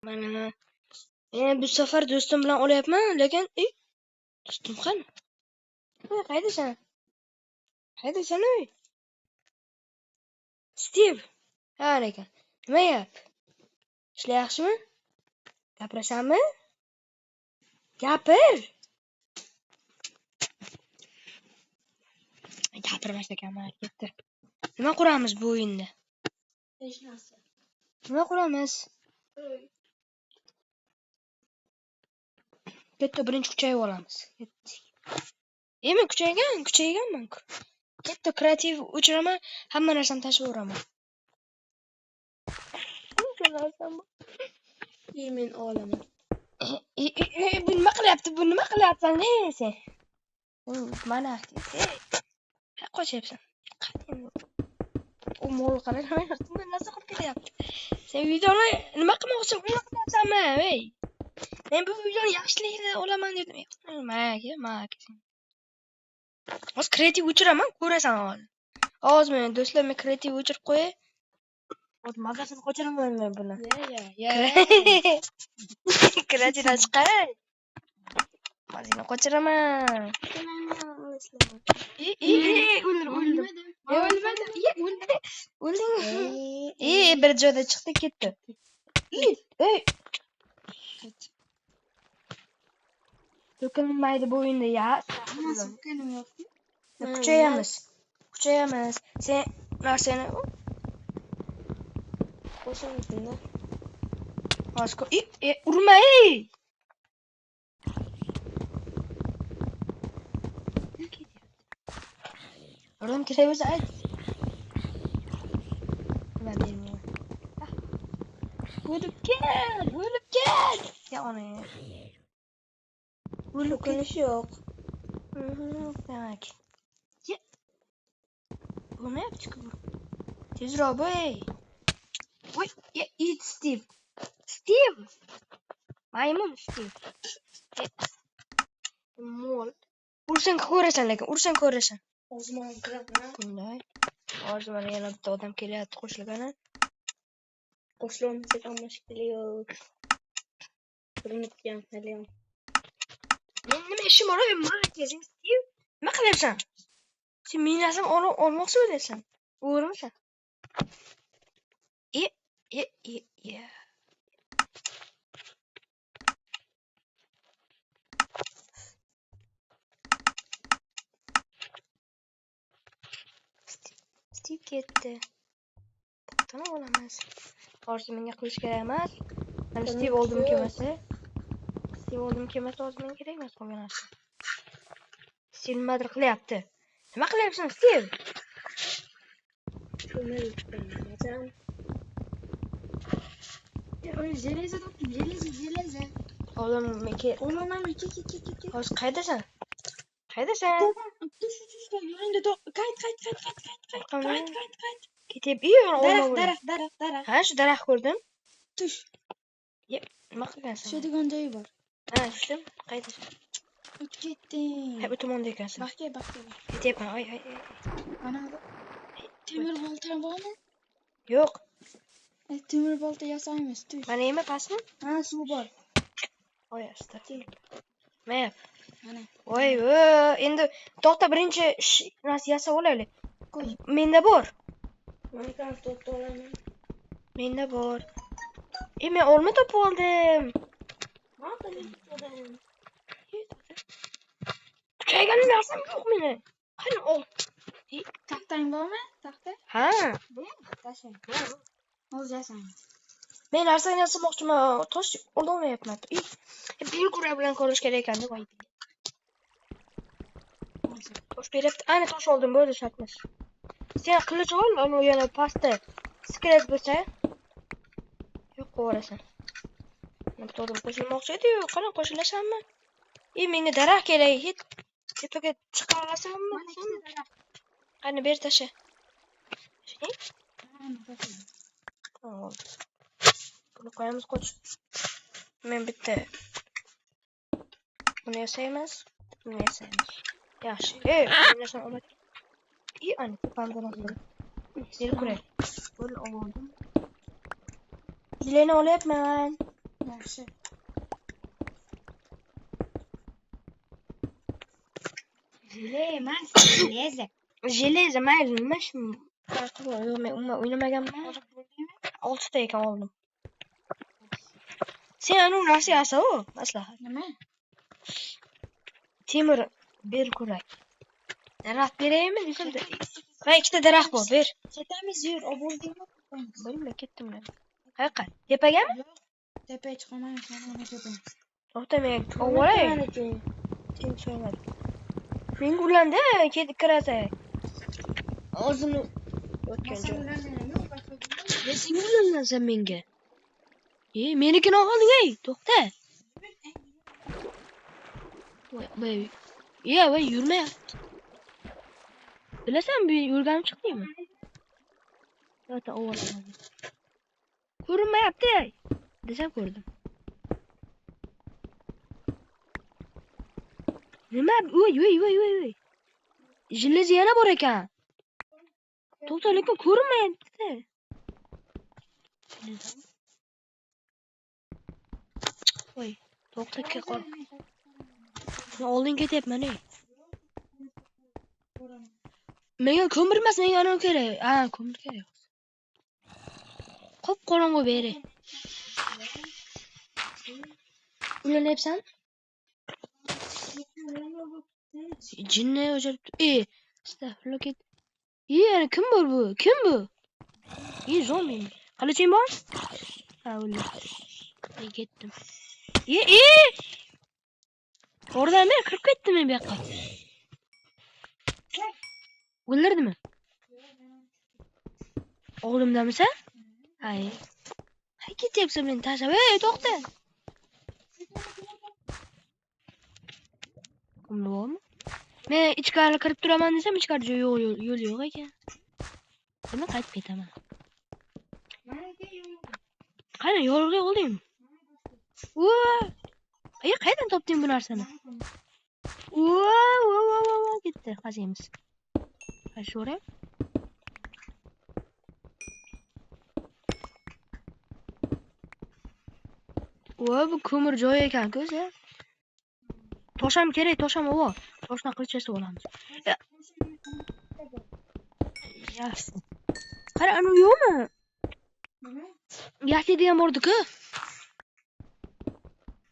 Mana bu safar do'stim bilan olyapman, lekin do'stim qani? Qaydasan? Qaydasan ey? Stiv. Ha, lekin. Nima gap? Ishlar yaxshimi? Gapirasanmi? Gapir. Gapirmas ekanman, ketdi. Nima quramiz bu o'yinda? Hech narsa. Nima quramiz? Katta birinchi kuchayib olamiz. Men kuchayganman-ku. Katta kreativ o'chiraman, hamma narsani tashlab yuboraman. Men olaman. Bu nima qilyapti? Bu nima qilyapsan sen? Mana qochyapsan. U mo'l qarayman, narsa qilib ketyapti. Sen videoni nima qilmoqchi? Nima qilyapsanmi, ey? Men bu videoni yaxshilikda olaman dedim. Maka. Hozir kreativ o'chiraman, ko'rasan hozir. Hozir men do'stlar, men kreativ o'chirib qo'yay. Hozir mazasini qochiraman men buni. Kreativdan chiqay. Mazasini qochiraman. O'ldim. Bir joyda chiqdi, ketdi. Ey. To'kinmaydi bu o'yinda ya. Kuchayamiz. Sen narsani Qo'shimda. hozir urma ey. Oğlum kesebilirse ayt. Ben bilmiyorum. Ölüp gel. Ya onu ya. Dokunuş yok. Demek. Ya. Bu ne yapacak bu? Tezra boy. Oy, eat Steve. Maymun Steve. Mol. Ursan ko'rasan. O'zman kiraman. Bunday. Hozir mana yana bitta odam kelyapti qo'shilgani. Qo'shilolmasak ham mushkuli yo'q. Birinchidan salam. Men nima ishim bor? Markezing Steve. Nima qilyapsan? Sen mening narsamni olmoqchi bo'lyapsan? O'g'rimisan? Steve ketdi. Botani olamiz. Hozir menga qilish kerak emas. Mana Steve oldim kelmasa. Hozir menga kerak emas qolgan narsa. Steve nimadir qilyapti. Nima qilyapsan, Steve? Shuni yutdim. Железо topdim. Железо. Oğlum Olaman ke. hozir qaydasan? Tush. Yo'lingda qayt. Ketib Daraxt. Ha, shu daraxt ko'rdim. Tush. Nima qilgansan? Shu degan joyi bor. Ha, tushdim. Qaydasan? O'tib ketding. Ha, bu tomonda ekansan. Baxtga. Ketyapman. Ay. Ana temir bolta bormi? Yo'q. Temir bolta yasaymiz. Tush. Mana nima pastmi? Ha, suv bor. Voy, astag'firullah. Mayap. Mana. Voy, endi to'xta, birinchi narsa yasab olaylik. Qo'y. Menda bor. Men to'xta olaman. Menda bor. Men olma topib oldim. Kuchaygan narsam yo'q meni. Qani ol. Taxtang bormi? Taxta? Ha. Tashlang. Hozir yasaymiz. Men narsani yasamoqchiman. Tosh ololmayapman. Bilgura bilan ko'rish kerak ekan deb aytdim. Tosh beryapti. Ana tosh oldim, bo'ldi shatmiz. Sen qilich ol, ana yana pastda skelet bo'lsa. Yo'q, qo'rasan. Bitta odam qo'shilmoqchi edi-yu, qani qo'shilasanmi? Menga daraxt kerak. Tepaga chiqa olasanmi? Qani ber tasha. Buni qo'yamiz, qo'ch. Men bitta buni yasaymiz. Yaxshi. Narsani olib. Ana tepamda narsa. Sil kuray. Buni oldim. Zileni olyapman. Yaxshi. Jile emas, leza. Железо mayli nima shu farqi bor. Yo'q, men umuman o'ynamaganman. 6 ta ekan oldim. Sen anu narsa yasa-u, maslahat. Nima? Temir ber ko'rak. Daraxt beraymi desam, va ikkita daraxt bor, ber. Ketamiz, yur, oboldingmi? Bilmay ketdim men. Qayoqqa? Tepagami? Tepaga chiqamaymiz, mana tepaga. To'xta, men ovoray. Sen so'radi. Menga ulanda, ketib kirasak. O'zimni o'tgan joy. Sen ulansan menga. Menikini olding, ey, to'xta. Voy, voy, yurmayapti. Bilasan, bu yurganim chiqdimi? Yo'q, ovoraman. Ko'rinmayapti, desam ko'rdim. Nima? Voy. Jilez yana bor ekan. To'xta, lekin ko'rinmayapti. Voy, to'xta, qol. Men oldin ketyapman, ey. Menga ko'mir emas, menga anavi kerak. Ha, ko'mir kerak. Qop qorong'u beri. Ulanayapsan? Jinni o'chirib. Astag'firullah ket. Ana kim bor bu? Kim bu? Zombi. Qiliching bor? Ha, o'ldi. Men ketdim. Oradan men kirib ketdim men bu yoqqa. O'ldirdimi? Oldimdamisan? Hay ketyapsan meni tashlab. To'xta. Kimni bormi? Men ichkari kirib turaman desam, ichkarida yo'l yo'q ekan. Nima qaytib ketaman? Qani yo'lga olding? Qayerdan topding bu narsani? Ketdi, qaziymiz. Sho'ray. Bu ko'mir joyi ekan-ku, o'zi. Tosham kerak, tosham o'vo. Toshdan qilich yasab olamiz. Yaxshi. Qara, anu yo'qmi? Yashaydigan bordi-ku.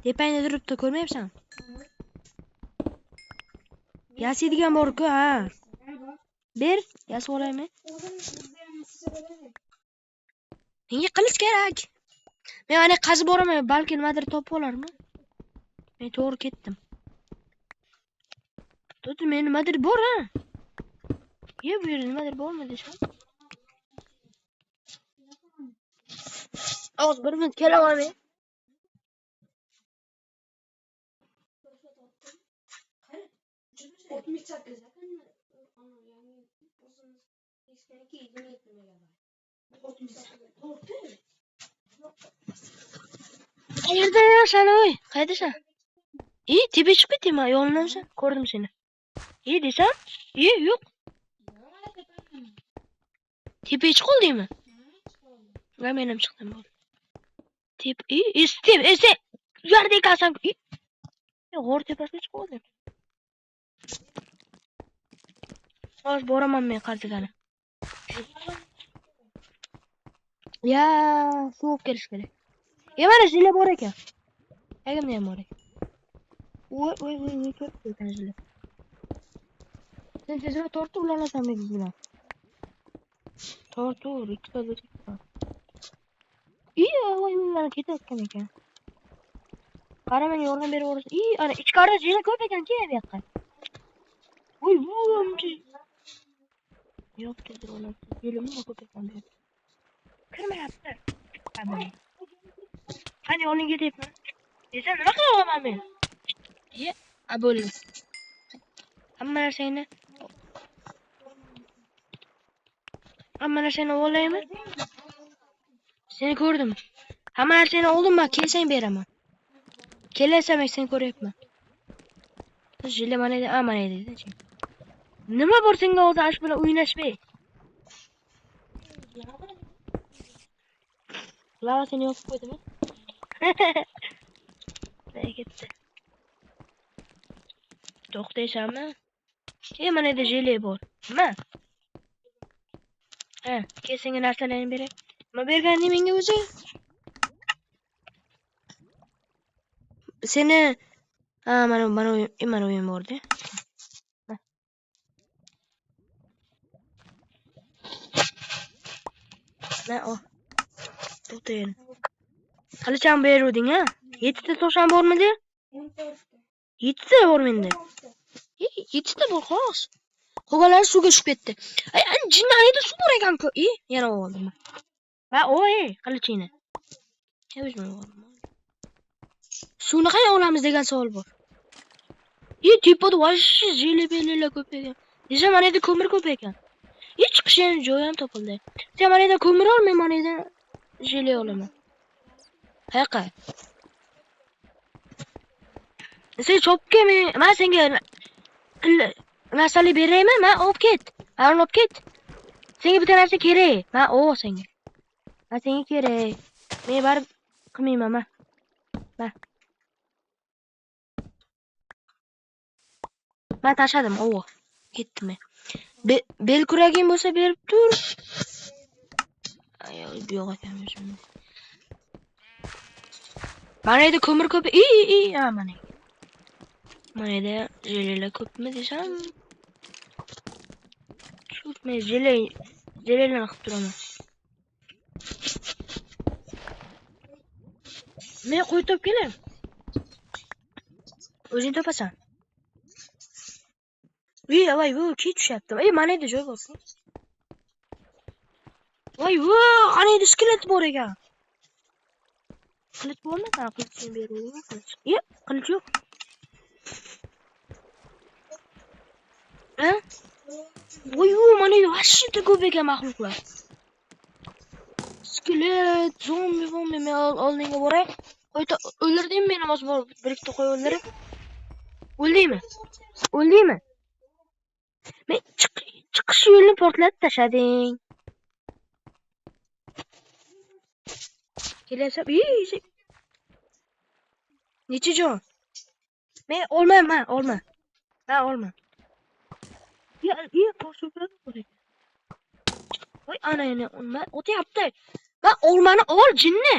Tepangda turibdi, ko'rmayapsan? Yashaydigan bor-ku, ha. Ber, yasab olaymi? Menga qilich kerak. Men ana qazib boraman, balki nimadir topib olarman. Men to'g'ri ketdim. To'g'ri, men nimadir bor, ha. Bu yerda nimadir bormi desam? Oz bir minut kelaman men. Qayerda sen oy? Qaydasan? Tepaga chiqib ketdingmi? Yo'llanamsan? Ko'rdim seni. Desam? Yo'q. Tepaga chiqib oldingmi? Men ham chiqdim. Sen yerda ekansan. G'or tepasiga chiqib oldim. Hozir boraman men qarsigani. Sovuq kelish kerak. Mana jile bor ekan. Egamda ham bor ekan. Voy, ko'rib ekan jile. Sen tezroq tortib ulanasan biz bilan. Tortur, ikkita o'tib. Voy, mana ketayotgan ekan. Qara, menga yordam berib o'rsin. Ana ichkarida jile ko'p ekan-ki bu yoqqa. Voy, yo'q, tezroq olasiz. Jilimni ko'p ekan bu. Kirmayapti. Qani oldin ketyapman. Desam nima qila olaman men? Bo'ldi. Hamma narsani olaymi? Seni ko'rdim. Hamma narsani oldim, men kelsang beraman. Kelasam seni ko'ryapman. Jile mana edi. Nima bor senga hozir ash bilan o'ynashmay? Lava seni yopib qo'ydimi? Ne gitti? To'xtaysanmi? Mana yerda jele bor. Nima? Ha, kel senga narsalarni beray. Nima berganding menga o'zi? Seni mana o'yin borda. Mana o. To'xtayın. Qilicham beruvding ha? 7 ta tosham bormidi? 7 ta bor menda. 7 ta bor xolos. Qolganlari suvga tushib ketdi. Ay, jinnanida suv bor ekan-ku. Yana oldim. Ha, qilichingni. O'zim oldim. Suvni qayerga olamiz degan savol bor. Tepada voshshi jele-belelar ko'p ekan. Desa mana yerda ko'mir ko'p ekan. Chiqishning joyi ham topildi. Sen mana yerda ko'mir ol, men mana yerda jele olaman. Haqa. Sen chopga men senga narsani beraymi? Men olib ket. Mana olib ket. Senga bitta narsa kerak. Men senga. Senga kerak. Men barib qilmayman, men. Men tashladim, ketdim men. Bel kuraging bo'lsa berib tur. Ay, bu yo'q ekan o'zim. Mana yerda ko'mir ko'p. Mana. Mana yerda jelelar ko'pmi desam? Shu men jelelarni qilib turaman. Men qo'y top kelay. O'zing topasan. Voy, kech tushyapti. Mana yerda joy bor. Voy, ana yerda skelet bor ekan. Qilich bormi? Qilichni beraver. Qilich yo'q. Ha? Voy, mana yerda vashshita ko'p ekan mahluqlar. Skelet, zombi, men oldinga boray. O'ldirdingmi meni bor? Bir ikkita qo'y o'ldirib. O'ldingmi? Men chiqish yo'lini portlatib tashlading. Kelyapsan. Necha jon? Men olmayman. Voy, ana yana o'tyapti. Men olmani ol, jinni.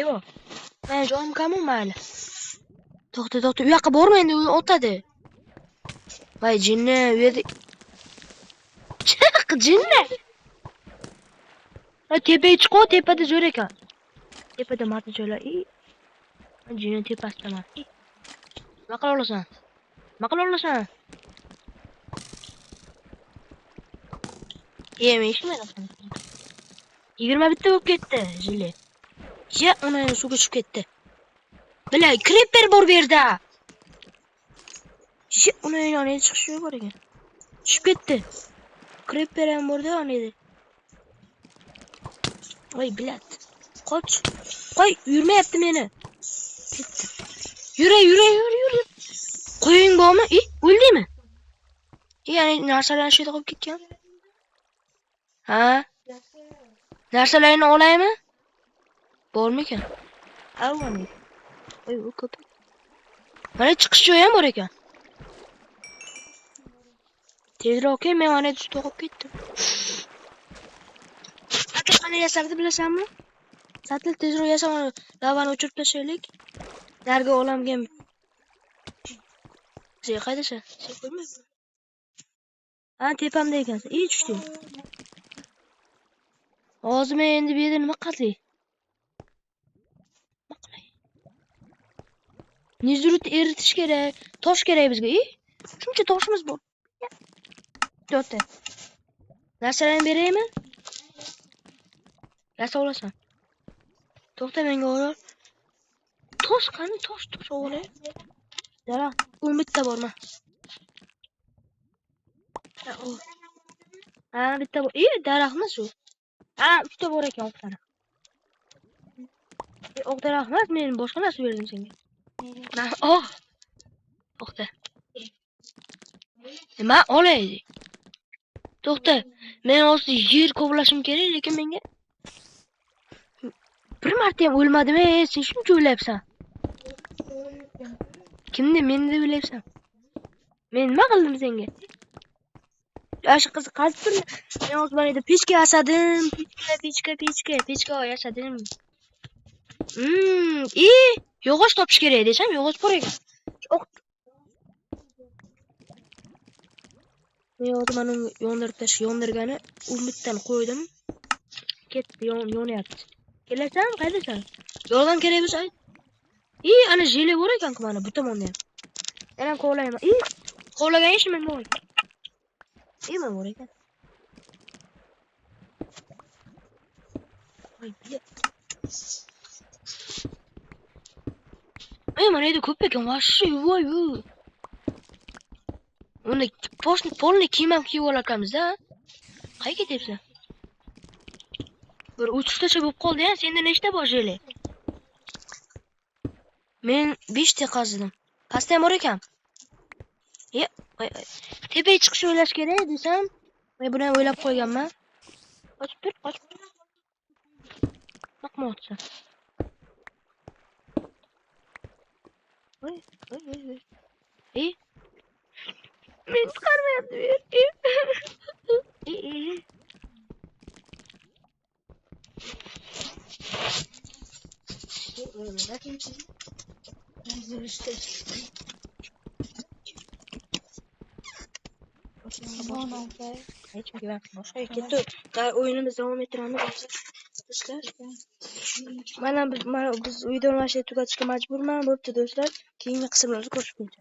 Yo'q. Men jonim kam mayli. To'xta. U yoqqa borma endi, u o'tadi. Voy, jinni, u yerda. Chiq, jinni. Tepaga chiq, tepada zo'r ekan. Tepada marta joylar. Jinni tepasidaman. Nima qila olasan? Men ishmayman. 20 bitta bo'lib ketdi, jili. Uni suvga tushib ketdi. Bila, creeper bor bu yerda. Uni yoniga chiqish yo'q bor ekan. Tushib ketdi. Creeper ham borda, onida. Voy, bilat. Qoch. Qo'y, yurmayapti meni. Ketdi. Yur. Qo'ying bormi? O'ldingmi? Ya'ni narsalarni shu yerda qo'yib ketgan. Ha? Narsalarni olaymi? Bormikan? Alvani. Voy, u ko'p. Mana chiqish joyi ham bor ekan. Tezroq men mana yerda to'qib ketdim. Aka qani yasardi bilasanmi? Satil tezroq yasam, lavani o'chirib tashlaylik. Narga olamga. Sen qaydasan? Sen qo'ymaysan. Tepamda ekansan. Tushding. Hozir men endi bu yerda nima qilay? Nizrut eritish kerak. Tosh kerak bizga. Shuncha toshimiz bor. To'xta. Narsalarni beraymi? Narsa olasan. To'xta, menga ol. Tosh qani? Tosh olay. Daraxt, bitta bormi? Bitta bor. Daraxtmi shu? Bitta bor ekan, o'q daraxt. O'q daraxt emas, men boshqa narsa berdim senga. To'xta. Nima olay? To'xta. Men hozir yer kovlashim kerak, lekin menga Bir marta ham o'lmadim, sen shuncha o'ylayapsan. Kimni? Meni deb o'ylayapsan. Men nima qildim senga? Yoshi qiz qazib turma. Men o'zimda pechka yasadim. Pechka yasadim. Yog'och topish kerak desam, yog'och bor ekan. Men hozir mana yondirgani umiddan qo'ydim. Ketdi, yonyapti. Kelasan, qaydasan? Yordam kerak bo'lsa ayt. Ana jele bor ekan-ku mana bu tomonda ham. Men ham kovlayman. Kovlagan ish men bor. Nima bor ekan? Mana endi ko'p ekan, voshshi, voy. Uni polni kiyim ham kiyib olamiz-da. Qayerga ketyapsan? Bir 3tacha bo'lib qoldi-ya. Senda nechta bor jele? Men 5 ta qazidim. Pastda ham bor ekan. Tepaga chiqishni o'ylash kerak desam, men buni ham o'ylab qo'yganman. Qochib tur. Naqmoqchi. Voy. Men chiqarmayapti. O'yinimizni davom ettiramiz. Mana biz videoni tugatishga majburman. Bo'pti do'stlar. Keyingi qismlarni ko'rishguncha.